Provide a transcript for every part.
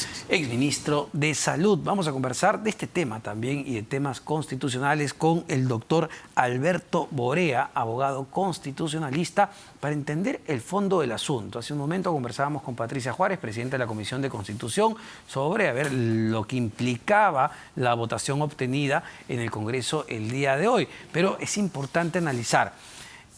Gracias. Exministro de Salud. Vamos a conversar de este tema también y de temas constitucionales con el doctor Alberto Borea, abogado constitucionalista, para entender el fondo del asunto. Hace un momento conversábamos con Patricia Juárez, presidenta de la Comisión de Constitución, sobre lo que implicaba la votación obtenida en el Congreso el día de hoy. Pero es importante analizar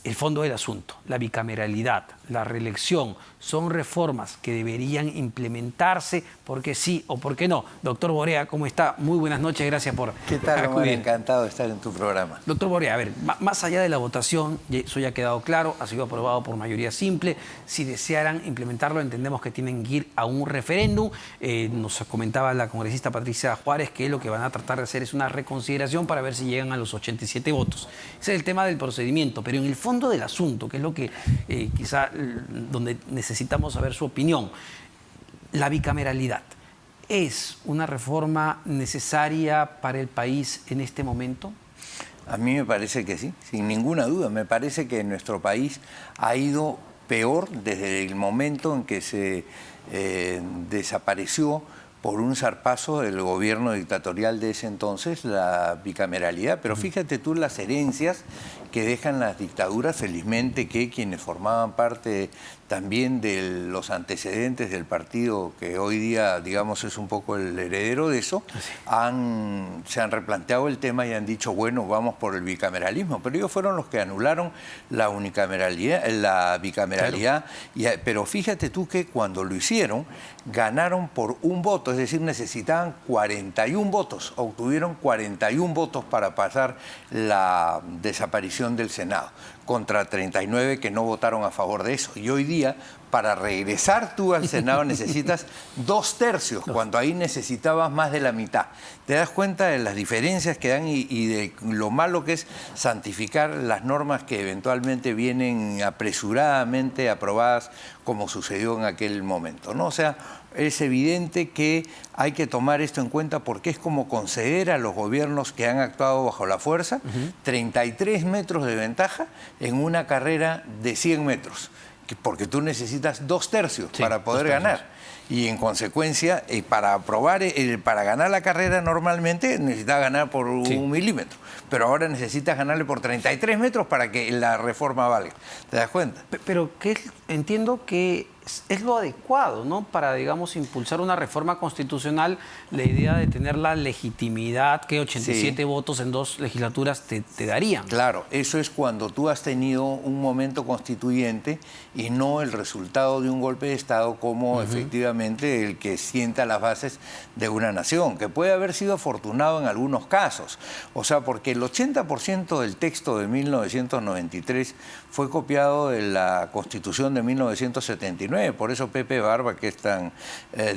el fondo del asunto, la bicameralidad, la reelección, son reformas que deberían implementarse porque sí o porque no. Doctor Borea, ¿cómo está? Muy buenas noches, gracias por ¿Qué tal, Omar? acudir. Encantado de estar en tu programa. Doctor Borea, a ver, más allá de la votación, eso ya ha quedado claro, ha sido aprobado por mayoría simple. Si desearan implementarlo, entendemos que tienen que ir a un referéndum. Nos comentaba la congresista Patricia Juárez que lo que van a tratar de hacer es una reconsideración para ver si llegan a los 87 votos. Ese es el tema del procedimiento, pero en el fondo del asunto, que es lo que quizá donde necesitamos saber su opinión, la bicameralidad. ¿Es una reforma necesaria para el país en este momento? A mí me parece que sí, sin ninguna duda. Me parece que nuestro país ha ido peor desde el momento en que se desapareció por un zarpazo del gobierno dictatorial de ese entonces, la bicameralidad. Pero fíjate tú las herencias que dejan las dictaduras, felizmente que quienes formaban parte también de los antecedentes del partido que hoy día, digamos, es un poco el heredero de eso, se han replanteado el tema y han dicho, bueno, vamos por el bicameralismo. Pero ellos fueron los que anularon la unicameralidad, la bicameralidad. Claro. Pero fíjate tú que cuando lo hicieron, ganaron por un voto, es decir, necesitaban 41 votos, obtuvieron 41 votos para pasar la desaparición del Senado, contra 39 que no votaron a favor de eso. Y hoy día, para regresar tú al Senado necesitas 2/3, cuando ahí necesitabas más de la mitad. ¿Te das cuenta de las diferencias que dan y de lo malo que es santificar las normas que eventualmente vienen apresuradamente aprobadas, como sucedió en aquel momento, ¿no? O sea, es evidente que hay que tomar esto en cuenta porque es como conceder a los gobiernos que han actuado bajo la fuerza 33 metros de ventaja en una carrera de 100 metros, porque tú necesitas 2/3 para poder ganar. Y en consecuencia, para ganar la carrera normalmente necesitas ganar por 1 milímetro, pero ahora necesitas ganarle por 33 metros para que la reforma valga. ¿Te das cuenta? Pero entiendo que es lo adecuado, ¿no? Para, digamos, impulsar una reforma constitucional, la idea de tener la legitimidad que 87 votos en 2 legislaturas te darían. Claro, eso es cuando tú has tenido un momento constituyente y no el resultado de un golpe de Estado como efectivamente el que sienta las bases de una nación, que puede haber sido afortunado en algunos casos. O sea, porque el 80% del texto de 1993 fue copiado de la Constitución de 1979. Por eso Pepe Barba, que es tan,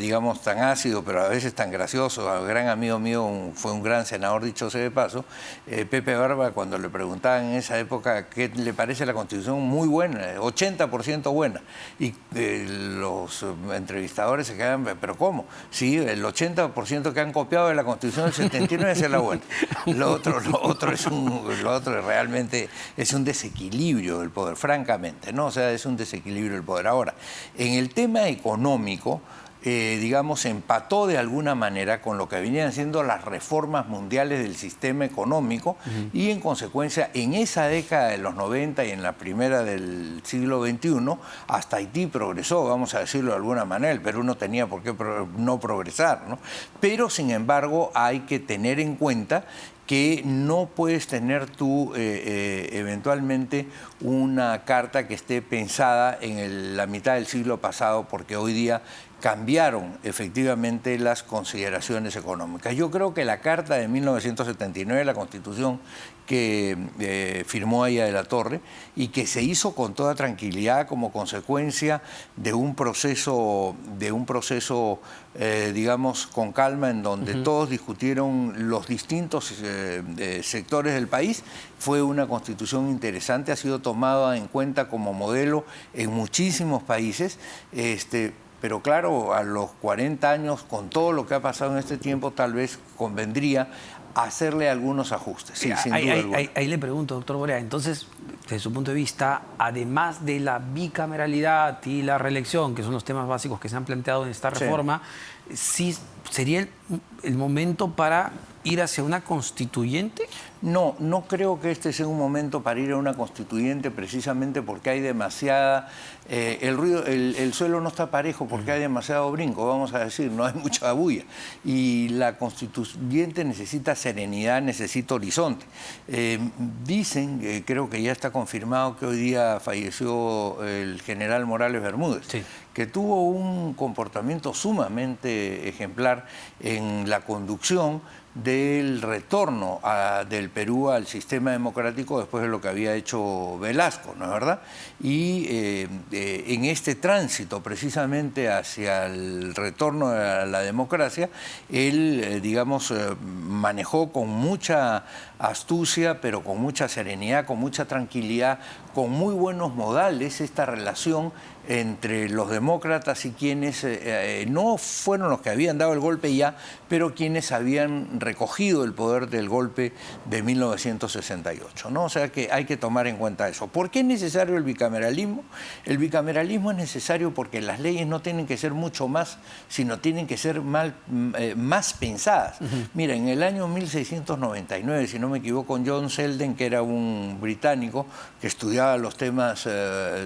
digamos, tan ácido, pero a veces tan gracioso, un gran amigo mío, fue un gran senador, dicho sea de paso, Pepe Barba, cuando le preguntaban en esa época qué le parece la Constitución, muy buena, 80% buena. Y los entrevistadores se quedan, ¿pero cómo? Sí, el 80% que han copiado de la Constitución del 79 es la buena. Lo otro realmente es un desequilibrio del poder, francamente, ¿no? O sea, es un desequilibrio del poder. Ahora, en el tema económico, digamos, empató de alguna manera con lo que venían siendo las reformas mundiales del sistema económico y, en consecuencia, en esa década de los 90 y en la primera del siglo XXI, hasta Haití progresó, vamos a decirlo de alguna manera. El Perú no tenía por qué no progresar, ¿no? Pero, sin embargo, hay que tener en cuenta que no puedes tener tú eventualmente una carta que esté pensada en la mitad del siglo pasado, porque hoy día cambiaron efectivamente las consideraciones económicas. Yo creo que la Carta de 1979, la Constitución que firmó Aya de la Torre y que se hizo con toda tranquilidad como consecuencia de un proceso digamos, con calma, en donde todos discutieron los distintos sectores del país, fue una Constitución interesante, ha sido tomada en cuenta como modelo en muchísimos países. Pero claro, a los 40 años, con todo lo que ha pasado en este tiempo, tal vez convendría hacerle algunos ajustes. Sí, sin duda alguna. Ahí le pregunto, doctor Borea, entonces, desde su punto de vista, además de la bicameralidad y la reelección, que son los temas básicos que se han planteado en esta reforma, ¿sí sería el momento para ir hacia una constituyente? No, no creo que este sea un momento para ir a una constituyente, precisamente porque hay demasiada... el suelo no está parejo porque hay demasiado brinco, vamos a decir, no hay mucha bulla. Y la constituyente necesita serenidad, necesita horizonte. Dicen, creo que ya está confirmado, que hoy día falleció el general Morales Bermúdez, sí, que tuvo un comportamiento sumamente ejemplar en la conducción del retorno del Perú al sistema democrático después de lo que había hecho Velasco, ¿no es verdad? Y en este tránsito precisamente hacia el retorno a la democracia, él, digamos, manejó con mucha astucia, pero con mucha serenidad, con mucha tranquilidad, con muy buenos modales esta relación entre los demócratas y quienes no fueron los que habían dado el golpe ya, pero quienes habían recogido el poder del golpe de 1968, ¿no? O sea que hay que tomar en cuenta eso. ¿Por qué es necesario el bicameralismo? El bicameralismo es necesario porque las leyes no tienen que ser mucho más, sino tienen que ser más pensadas. Mira, en el año 1699, si no me equivoco, John Selden, que era un británico que estudiaba los temas,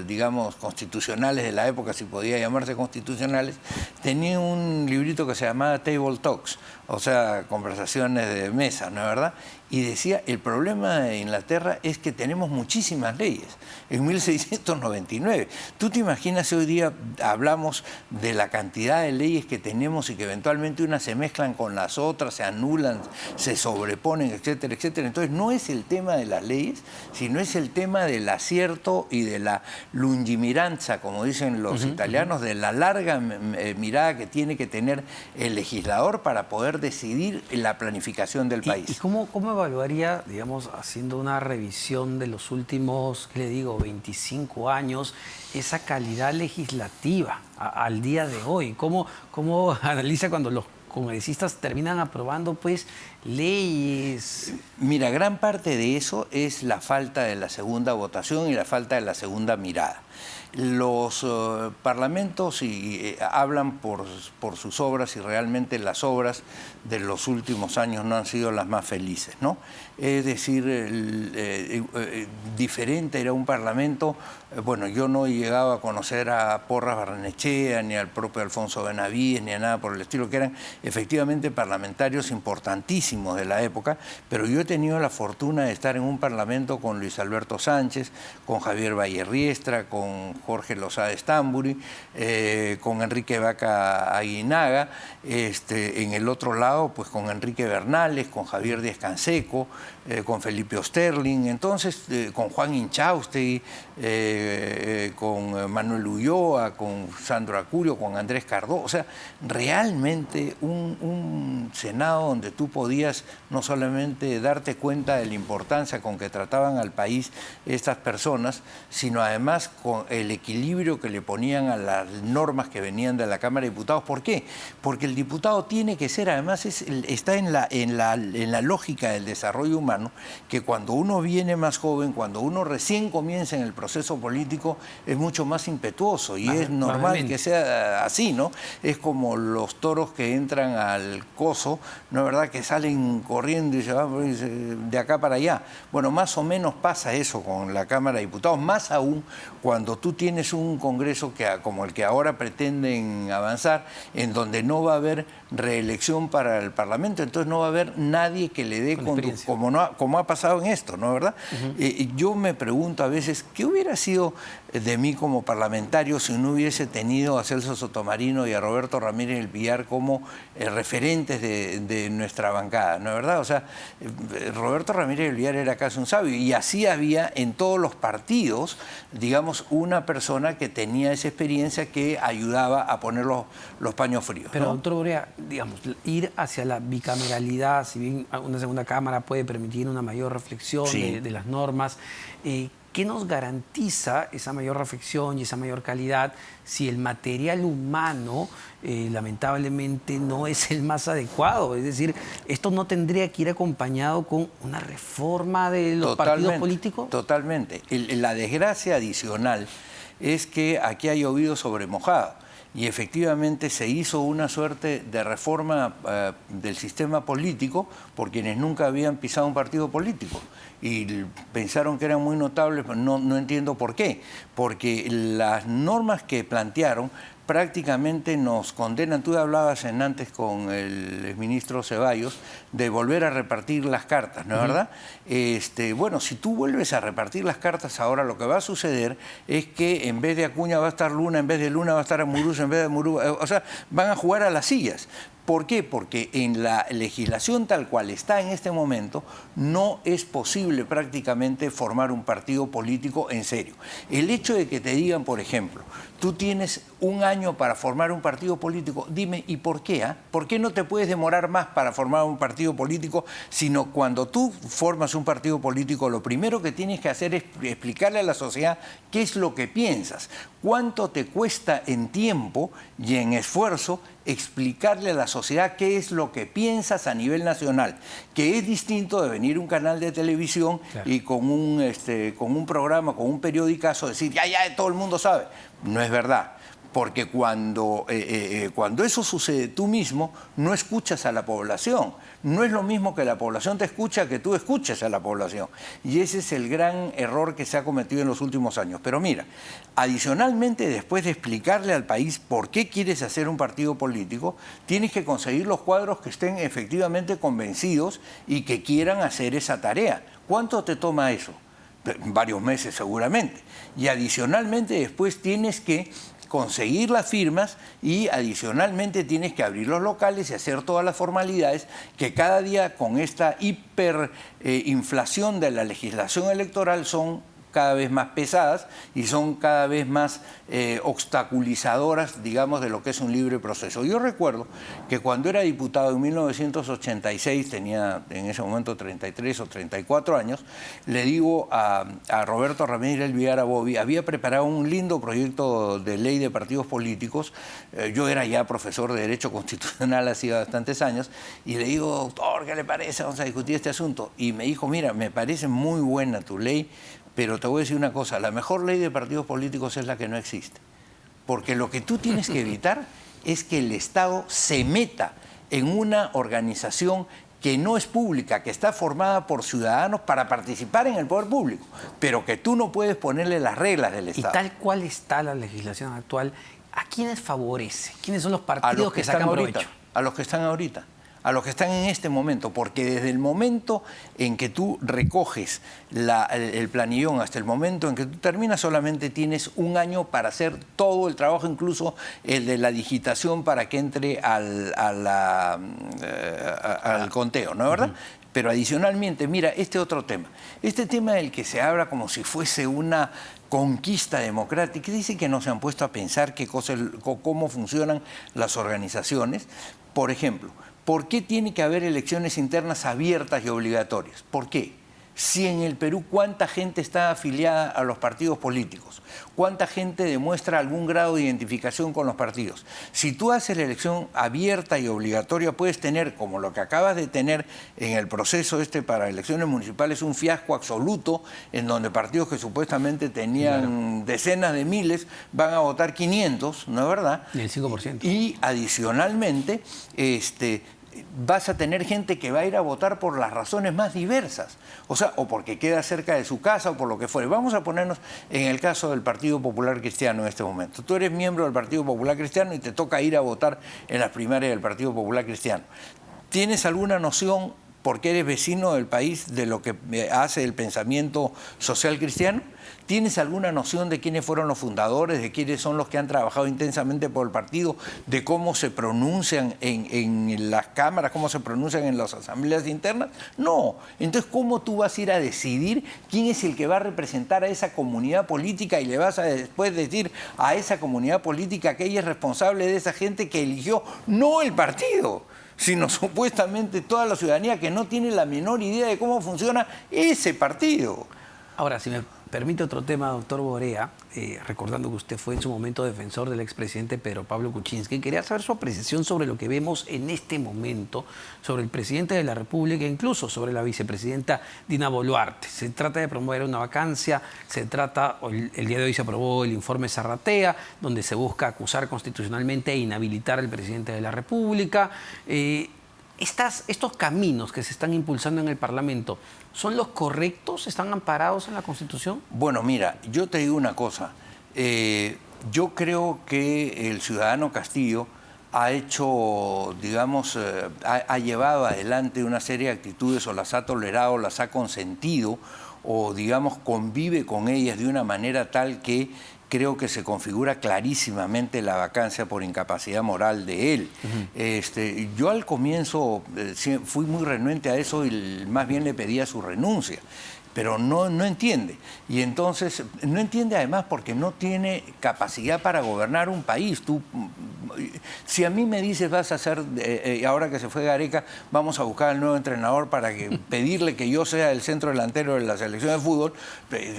digamos, constitucionales de la época, si podía llamarse constitucionales, tenía un librito que se llamaba Table Talks, o sea, conversaciones de mesa, ¿no es verdad? Y decía, el problema de Inglaterra es que tenemos muchísimas leyes. En 1699. ¿Tú te imaginas si hoy día hablamos de la cantidad de leyes que tenemos y que eventualmente unas se mezclan con las otras, se anulan, se sobreponen, etcétera, etcétera? Entonces no es el tema de las leyes, sino es el tema del acierto y de la lungimiranza, como dicen los italianos, de la larga mirada que tiene que tener el legislador para poder decidir la planificación del país. ¿Y cómo evaluaría, digamos, haciendo una revisión de los últimos, ¿qué le digo?, 25 años, esa calidad legislativa al día de hoy? ¿Cómo analiza cuando los congresistas terminan aprobando, pues, leyes? Mira, gran parte de eso es la falta de la segunda votación y la falta de la segunda mirada. Los parlamentos hablan por sus obras y realmente las obras de los últimos años no han sido las más felices, ¿no? Es decir, diferente era un parlamento. Bueno, yo no he llegado a conocer a Porras Barrenechea, ni al propio Alfonso Benavides, ni a nada por el estilo, que eran efectivamente parlamentarios importantísimos de la época, pero yo he tenido la fortuna de estar en un parlamento con Luis Alberto Sánchez, con Javier Vallerriestra, con Jorge Lozada Estamburi, con Enrique Vaca Aguinaga, en el otro lado, pues con Enrique Bernales, con Javier Díaz Canseco, con Felipe Osterling, entonces con Juan Inchaustegui, con Manuel Ulloa, con Sandro Acurio, con Andrés Cardó. O sea, realmente un Senado donde tú podías no solamente darte cuenta de la importancia con que trataban al país estas personas, sino además con el equilibrio que le ponían a las normas que venían de la Cámara de Diputados. ¿Por qué? Porque el diputado tiene que ser, además, está en la lógica del desarrollo humano, que cuando uno viene más joven, cuando uno recién comienza en el proceso político, es mucho más impetuoso y es normal que sea así, ¿no? Es como los toros que entran al coso, ¿no es verdad?, que salen corriendo y se van de acá para allá. Bueno, más o menos pasa eso con la Cámara de Diputados, más aún cuando tú tienes un Congreso como el que ahora pretenden avanzar, en donde no va a haber reelección para el Parlamento, entonces no va a haber nadie que le dé como ha pasado en esto, ¿no es verdad? Yo me pregunto a veces, ¿qué hubiera sido de mí como parlamentario si no hubiese tenido a Celso Sotomarino y a Roberto Ramírez del Villar como referentes de nuestra bancada, ¿no es verdad? O sea, Roberto Ramírez del Villar era casi un sabio y así había en todos los partidos, digamos, una persona que tenía esa experiencia que ayudaba a poner los paños fríos, ¿no? Pero, doctor Borea, digamos, ir hacia la bicameralidad, si bien una segunda cámara puede permitir una mayor reflexión de las normas, ¿qué nos garantiza esa mayor reflexión y esa mayor calidad si el material humano lamentablemente no es el más adecuado? Es decir, ¿esto no tendría que ir acompañado con una reforma de los partidos políticos? Totalmente. La desgracia adicional es que aquí ha llovido sobre mojado. y efectivamente se hizo una suerte de reforma del sistema político por quienes nunca habían pisado un partido político y pensaron que eran muy notables, pero no entiendo por qué, porque las normas que plantearon prácticamente nos condenan. Tú hablabas antes con el exministro Ceballos de volver a repartir las cartas, ¿no es verdad? Bueno, si tú vuelves a repartir las cartas ahora, lo que va a suceder es que en vez de Acuña va a estar Luna, en vez de Luna va a estar Amuruz, en vez de Amuruz, o sea, van a jugar a las sillas. ¿Por qué? Porque en la legislación tal cual está en este momento, no es posible prácticamente formar un partido político en serio. El hecho de que te digan, por ejemplo, tú tienes un año para formar un partido político, dime, ¿y por qué? ¿Por qué no te puedes demorar más para formar un partido político? Sino cuando tú formas un partido político, lo primero que tienes que hacer es explicarle a la sociedad qué es lo que piensas, cuánto te cuesta en tiempo y en esfuerzo explicarle a la sociedad qué es lo que piensas a nivel nacional, que es distinto de venir a un canal de televisión, claro, y con un programa, con un periodicazo, decir, ya, todo el mundo sabe. No es verdad. Porque cuando eso sucede, tú mismo no escuchas a la población. No es lo mismo que la población te escucha que tú escuches a la población. Y ese es el gran error que se ha cometido en los últimos años. Pero mira, adicionalmente, después de explicarle al país por qué quieres hacer un partido político, tienes que conseguir los cuadros que estén efectivamente convencidos y que quieran hacer esa tarea. ¿Cuánto te toma eso? Varios meses seguramente. Y adicionalmente después tienes que conseguir las firmas y adicionalmente tienes que abrir los locales y hacer todas las formalidades que cada día con esta hiperinflación de la legislación electoral son cada vez más pesadas y son cada vez más obstaculizadoras, digamos, de lo que es un libre proceso. Yo recuerdo que cuando era diputado en 1986, tenía en ese momento 33 o 34 años, le digo a Roberto Ramírez Villara Bobby, había preparado un lindo proyecto de ley de partidos políticos. Yo era ya profesor de Derecho Constitucional hacía bastantes años, y le digo, doctor, ¿qué le parece? Vamos a discutir este asunto. Y me dijo, mira, me parece muy buena tu ley, pero te voy a decir una cosa, la mejor ley de partidos políticos es la que no existe. Porque lo que tú tienes que evitar es que el Estado se meta en una organización que no es pública, que está formada por ciudadanos para participar en el poder público, pero que tú no puedes ponerle las reglas del Estado. Y tal cual está la legislación actual, ¿a quiénes favorece? ¿Quiénes son los partidos que sacan provecho? A los que están ahorita. A los que están en este momento, porque desde el momento en que tú recoges el planillón hasta el momento en que tú terminas, solamente tienes un año para hacer todo el trabajo, incluso el de la digitación para que entre al conteo, ¿no es verdad? Pero adicionalmente, mira, este otro tema, este tema del que se habla como si fuese una conquista democrática, dice que no se han puesto a pensar cómo funcionan las organizaciones. Por ejemplo, ¿por qué tiene que haber elecciones internas abiertas y obligatorias? ¿Por qué? Si en el Perú, ¿cuánta gente está afiliada a los partidos políticos? ¿Cuánta gente demuestra algún grado de identificación con los partidos? Si tú haces la elección abierta y obligatoria, puedes tener, como lo que acabas de tener en el proceso para elecciones municipales, un fiasco absoluto en donde partidos que supuestamente tenían decenas de miles van a votar 500, ¿no es verdad? Y el 5%. Y adicionalmente, vas a tener gente que va a ir a votar por las razones más diversas, o sea, o porque queda cerca de su casa o por lo que fuere. Vamos a ponernos en el caso del Partido Popular Cristiano en este momento. Tú eres miembro del Partido Popular Cristiano y te toca ir a votar en las primarias del Partido Popular Cristiano. ¿Tienes alguna noción, porque eres vecino del país, de lo que hace el pensamiento social cristiano? ¿Tienes alguna noción de quiénes fueron los fundadores, de quiénes son los que han trabajado intensamente por el partido, de cómo se pronuncian en las cámaras, cómo se pronuncian en las asambleas internas? No. Entonces, ¿cómo tú vas a ir a decidir quién es el que va a representar a esa comunidad política y le vas a después decir a esa comunidad política que ella es responsable de esa gente que eligió no el partido, sino supuestamente toda la ciudadanía que no tiene la menor idea de cómo funciona ese partido? Ahora, si me permite otro tema, doctor Borea, recordando que usted fue en su momento defensor del expresidente Pedro Pablo Kuczynski. Quería saber su apreciación sobre lo que vemos en este momento, sobre el presidente de la República e incluso sobre la vicepresidenta Dina Boluarte. Se trata de promover una vacancia, el día de hoy se aprobó el informe Zarratea, donde se busca acusar constitucionalmente e inhabilitar al presidente de la República. Estos caminos que se están impulsando en el Parlamento, ¿son los correctos? ¿Están amparados en la Constitución? Bueno, mira, yo te digo una cosa. Yo creo que el ciudadano Castillo ha hecho, digamos, ha llevado adelante una serie de actitudes o las ha tolerado, las ha consentido o, digamos, convive con ellas de una manera tal que creo que se configura clarísimamente la vacancia por incapacidad moral de él. Yo al comienzo fui muy renuente a eso y más bien le pedía su renuncia, pero no entiende. Y entonces, no entiende además porque no tiene capacidad para gobernar un país. Si a mí me dices, vas a hacer, ahora que se fue Gareca, vamos a buscar al nuevo entrenador para pedirle que yo sea el centro delantero de la selección de fútbol,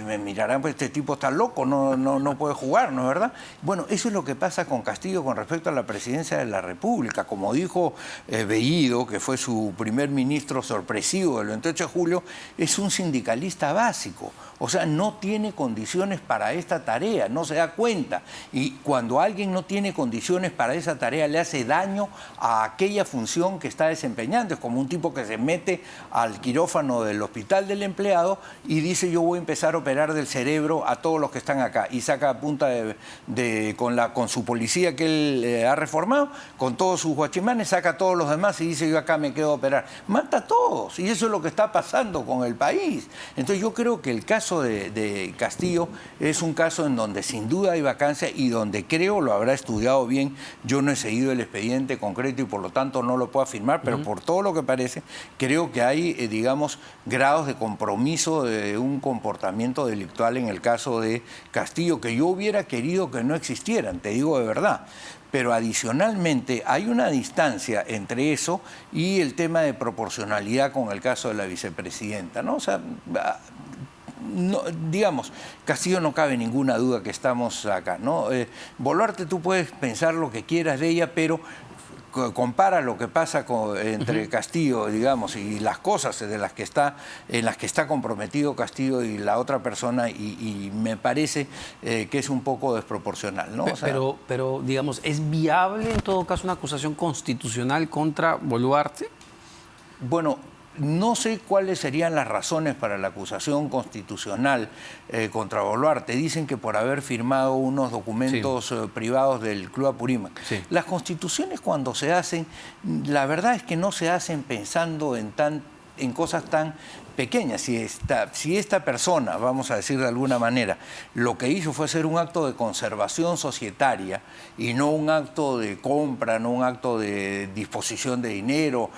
me mirarán, pues este tipo está loco, no puede jugar, ¿no es verdad? Bueno, eso es lo que pasa con Castillo con respecto a la presidencia de la República. Como dijo Bellido, que fue su primer ministro sorpresivo del 28 de julio, es un sindicalista básico. O sea, no tiene condiciones para esta tarea, no se da cuenta. Y cuando alguien no tiene condiciones para esa tarea, le hace daño a aquella función que está desempeñando. Es como un tipo que se mete al quirófano del hospital del empleado y dice, yo voy a empezar a operar del cerebro a todos los que están acá. Y saca a punta con su policía que él ha reformado, con todos sus guachimanes, saca a todos los demás y dice, yo acá me quedo a operar. Mata a todos. Y eso es lo que está pasando con el país. Entonces yo creo que el caso de Castillo es un caso en donde sin duda hay vacancia y donde creo, lo habrá estudiado bien, yo no he seguido el expediente concreto y por lo tanto no lo puedo afirmar, pero por todo lo que parece, creo que hay, digamos, grados de compromiso de un comportamiento delictual en el caso de Castillo, que yo hubiera querido que no existieran, te digo de verdad. Pero adicionalmente hay una distancia entre eso y el tema de proporcionalidad con el caso de la vicepresidenta, ¿no? O sea, no, digamos, Castillo no cabe ninguna duda que estamos acá, ¿no? Boluarte, tú puedes pensar lo que quieras de ella, pero compara lo que pasa entre Castillo, digamos, y las cosas en las que está comprometido Castillo y la otra persona, y me parece que es un poco desproporcional, ¿no? O sea, pero, digamos, ¿es viable en todo caso una acusación constitucional contra Boluarte? Bueno, no sé cuáles serían las razones para la acusación constitucional contra Boluarte. Dicen que por haber firmado unos documentos privados del Club Apurímac. Sí. Las constituciones cuando se hacen, la verdad es que no se hacen pensando en cosas tan pequeñas. Si esta persona, vamos a decir de alguna manera, lo que hizo fue hacer un acto de conservación societaria y no un acto de compra, no un acto de disposición de dinero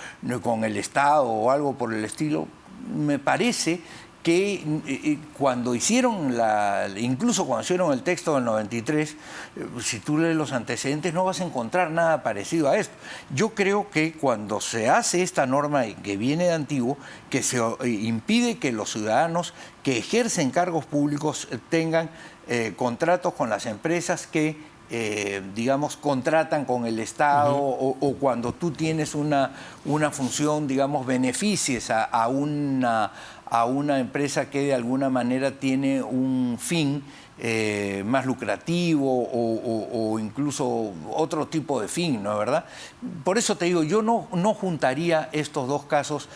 con el Estado o algo por el estilo, me parece que cuando hicieron incluso cuando hicieron el texto del 93, si tú lees los antecedentes no vas a encontrar nada parecido a esto. Yo creo que cuando se hace esta norma que viene de antiguo, que se impide que los ciudadanos que ejercen cargos públicos tengan contratos con las empresas que digamos, contratan con el Estado o cuando tú tienes una función, digamos, beneficies a una empresa que de alguna manera tiene un fin más lucrativo o incluso otro tipo de fin, ¿no es verdad? Por eso te digo, yo no juntaría estos dos casos,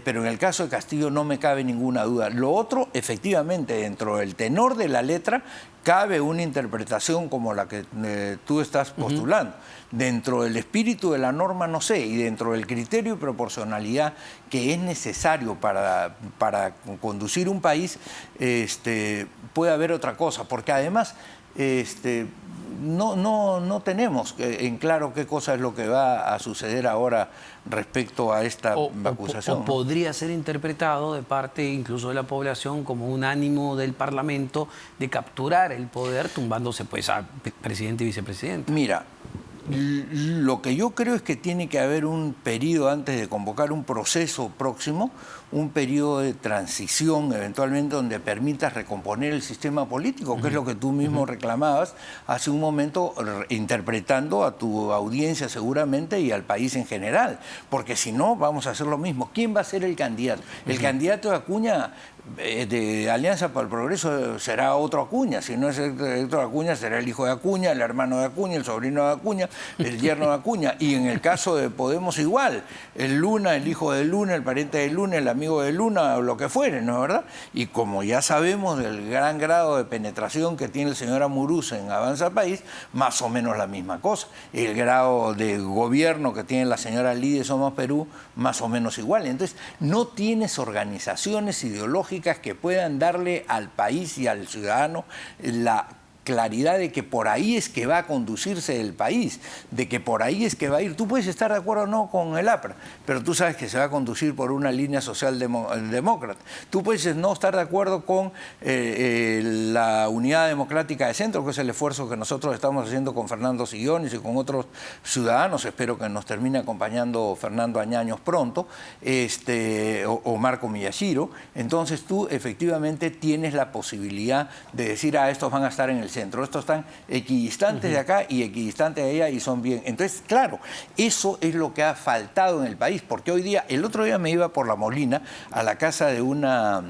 pero en el caso de Castillo no me cabe ninguna duda. Lo otro, efectivamente, dentro del tenor de la letra, cabe una interpretación como la que tú estás postulando. Dentro del espíritu de la norma, no sé, y dentro del criterio y proporcionalidad que es necesario para conducir un país, puede haber otra cosa, porque además no tenemos en claro qué cosa es lo que va a suceder ahora respecto a esta acusación. O podría ser interpretado de parte incluso de la población como un ánimo del Parlamento de capturar el poder tumbándose pues a presidente y vicepresidente. Mira, Lo que yo creo es que tiene que haber un periodo antes de convocar un proceso próximo, un periodo de transición eventualmente donde permitas recomponer el sistema político, que es lo que tú mismo reclamabas hace un momento, interpretando a tu audiencia seguramente y al país en general, porque si no vamos a hacer lo mismo. ¿Quién va a ser el candidato? El candidato de Acuña, de Alianza para el Progreso, será otro Acuña. Si no es otro Acuña, será el hijo de Acuña, el hermano de Acuña, el sobrino de Acuña, el yerno de Acuña. Y en el caso de Podemos igual, el Luna, el hijo de Luna, el pariente de Luna, el amigo de Luna, o lo que fuere, ¿no es verdad? Y como ya sabemos del gran grado de penetración que tiene el señor Amurús en Avanza País, más o menos la misma cosa. El grado de gobierno que tiene la señora Lee de Somos Perú, más o menos igual. Entonces, no tienes organizaciones ideológicas que puedan darle al país y al ciudadano la claridad de que por ahí es que va a conducirse el país, de que por ahí es que va a ir. Tú puedes estar de acuerdo o no con el APRA, pero tú sabes que se va a conducir por una línea socialdemócrata. Tú puedes no estar de acuerdo con la Unidad Democrática de Centro, que es el esfuerzo que nosotros estamos haciendo con Fernando Sillones y con otros ciudadanos. Espero que nos termine acompañando Fernando Añaños pronto, o Marco Miyashiro. Entonces tú efectivamente tienes la posibilidad de decir, estos van a estar en el centro, estos están equidistantes de acá y equidistantes de allá y son bien. Entonces, claro, eso es lo que ha faltado en el país, porque hoy día, el otro día me iba por La Molina a la casa de una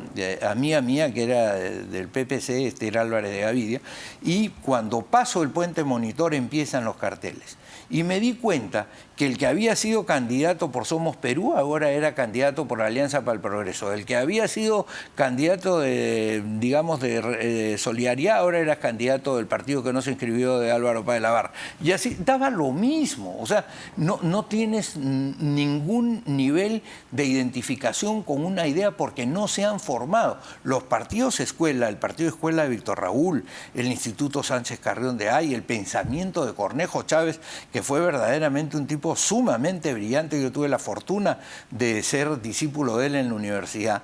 amiga mía que era del PPC, Esther Álvarez de Gavidia, y cuando paso el puente Monitor empiezan los carteles. Y me di cuenta que el que había sido candidato por Somos Perú ahora era candidato por Alianza para el Progreso. El que había sido candidato de, digamos, de Solidaridad ahora era candidato del partido que no se inscribió de Álvaro Páez Labarra. Y así daba lo mismo. O sea, no tienes ningún nivel de identificación con una idea porque no se han formado. Los partidos escuela, el partido escuela de Víctor Raúl, el Instituto Sánchez Carrión de Ay, el pensamiento de Cornejo Chávez, que fue verdaderamente un tipo sumamente brillante. Yo tuve la fortuna de ser discípulo de él en la universidad.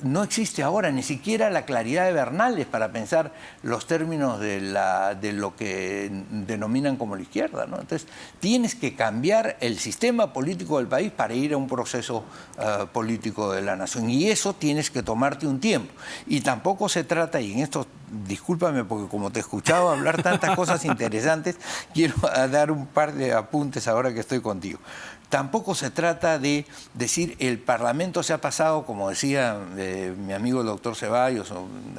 No existe ahora ni siquiera la claridad de Bernales para pensar los términos de lo que denominan como la izquierda, ¿no? Entonces, tienes que cambiar el sistema político del país para ir a un proceso político de la nación. Y eso tienes que tomarte un tiempo. Y tampoco se trata, y en esto, discúlpame porque como te he escuchado hablar tantas cosas interesantes, quiero dar un par de apuntes ahora que estoy contigo. Tampoco se trata de decir el Parlamento se ha pasado, como decía mi amigo el doctor Ceballos,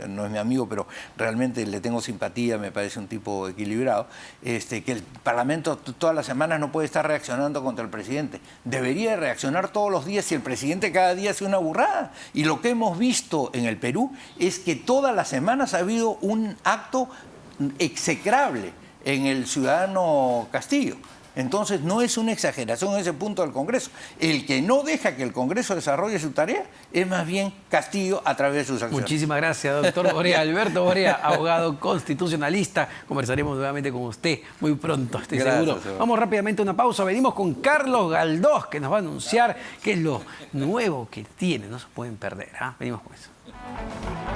no es mi amigo, pero realmente le tengo simpatía, me parece un tipo equilibrado, que el Parlamento todas las semanas no puede estar reaccionando contra el presidente. Debería reaccionar todos los días si el presidente cada día hace una burrada. Y lo que hemos visto en el Perú es que todas las semanas ha habido un acto execrable en el ciudadano Castillo. Entonces, no es una exageración en ese punto del Congreso. El que no deja que el Congreso desarrolle su tarea es más bien Castillo a través de sus acciones. Muchísimas gracias, doctor Borea. Alberto Borea, abogado constitucionalista. Conversaremos nuevamente con usted muy pronto, estoy seguro. Sebastián. Vamos rápidamente a una pausa. Venimos con Carlos Galdós, que nos va a anunciar qué es lo nuevo que tiene. No se pueden perder. Venimos con eso.